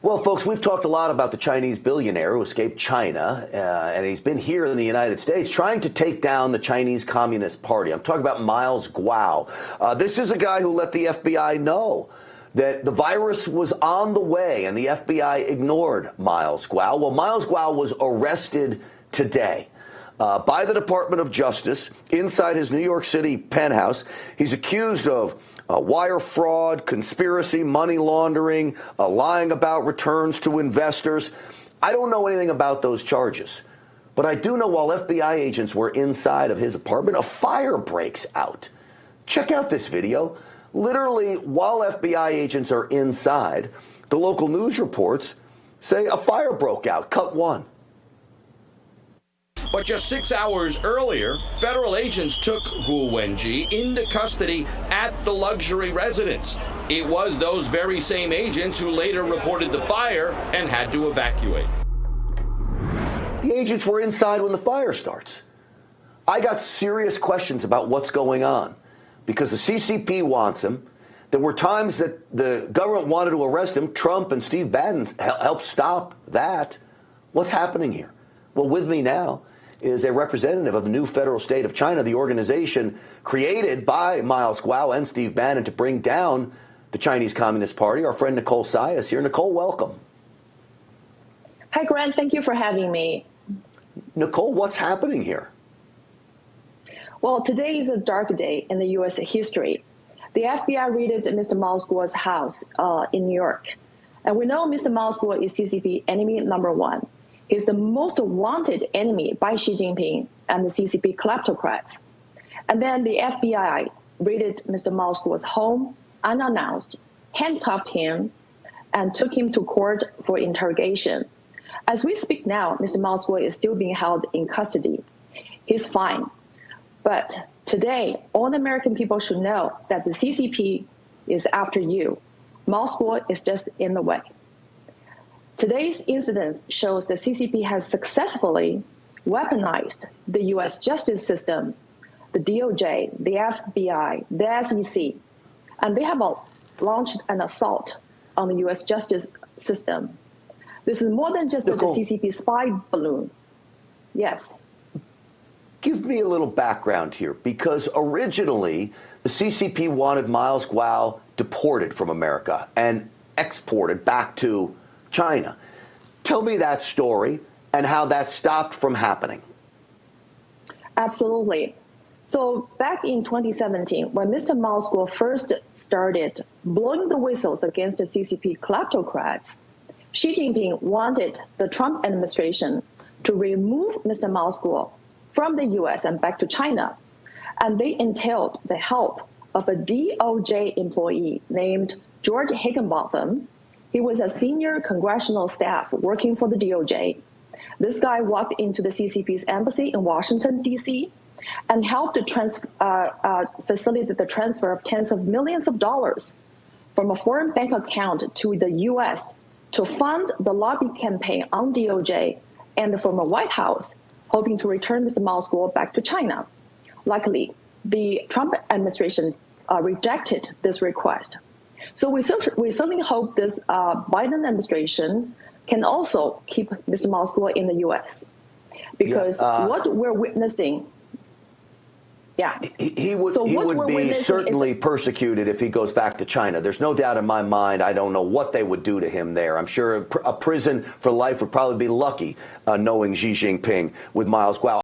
Well, folks, we've talked a lot about the Chinese billionaire who escaped China, and he's been here in the United States trying to take down the Chinese Communist Party. I'm talking about Miles Guo. This is a guy who let the FBI know that the virus was on the way, and the FBI ignored Miles Guo. Well, Miles Guo was arrested today by the Department of Justice inside his New York City penthouse. He's accused of wire fraud, conspiracy, money laundering, lying about returns to investors. I don't know anything about those charges, but I do know while FBI agents were inside of his apartment, a fire breaks out. Check out this video. Literally, while FBI agents are inside, the local news reports say a fire broke out. Cut one. But just 6 hours earlier, federal agents took Guo Wenji into custody at the luxury residence. It was those very same agents who later reported the fire and had to evacuate. The agents were inside when the fire starts. I got serious questions about what's going on because the CCP wants him. There were times that the government wanted to arrest him. Trump and Steve Bannon helped stop that. What's happening here? Well, with me now is a representative of the new federal state of China, the organization created by Miles Guo and Steve Bannon to bring down the Chinese Communist Party. Our friend Nicole Tsai is here. Nicole, welcome. Hi, Grant. Thank you for having me. Nicole, what's happening here? Well, today is a dark day in the U.S. history. The FBI raided Mr. Miles Guo's house in New York. And we know Mr. Miles Guo is CCP enemy number one. He's the most wanted enemy by Xi Jinping and the CCP kleptocrats. And then the FBI raided Mr. Miles Guo's home unannounced, handcuffed him, and took him to court for interrogation. As we speak now, Mr. Miles Guo is still being held in custody. He's fine. But today, all the American people should know that the CCP is after you. Miles Guo is just in the way. Today's incident shows the CCP has successfully weaponized the U.S. justice system, the DOJ, the FBI, the SEC, and they have launched an assault on the U.S. justice system. This is more than just the CCP spy balloon. Yes. Give me a little background here, because originally the CCP wanted Miles Guo deported from America and exported back to China. Tell me that story and how that stopped from happening. Absolutely. So back in 2017, when Mr. Miles Guo first started blowing the whistles against the CCP kleptocrats, Xi Jinping wanted the Trump administration to remove Mr. Miles Guo from the U.S. and back to China. And they entailed the help of a DOJ employee named George Higginbotham. He was a senior congressional staff working for the DOJ. This guy walked into the CCP's embassy in Washington, D.C., and helped to facilitate the transfer of tens of millions of dollars from a foreign bank account to the U.S. to fund the lobby campaign on DOJ and the former White House, hoping to return Mr. Miles Guo back to China. Luckily, the Trump administration rejected this request. So we certainly hope this Biden administration can also keep Mr. Miles Guo in the U.S. because what we're witnessing, he would be certainly persecuted if he goes back to China. There's no doubt in my mind. I don't know what they would do to him there. I'm sure a prison for life would probably be lucky, knowing Xi Jinping with Miles Guo.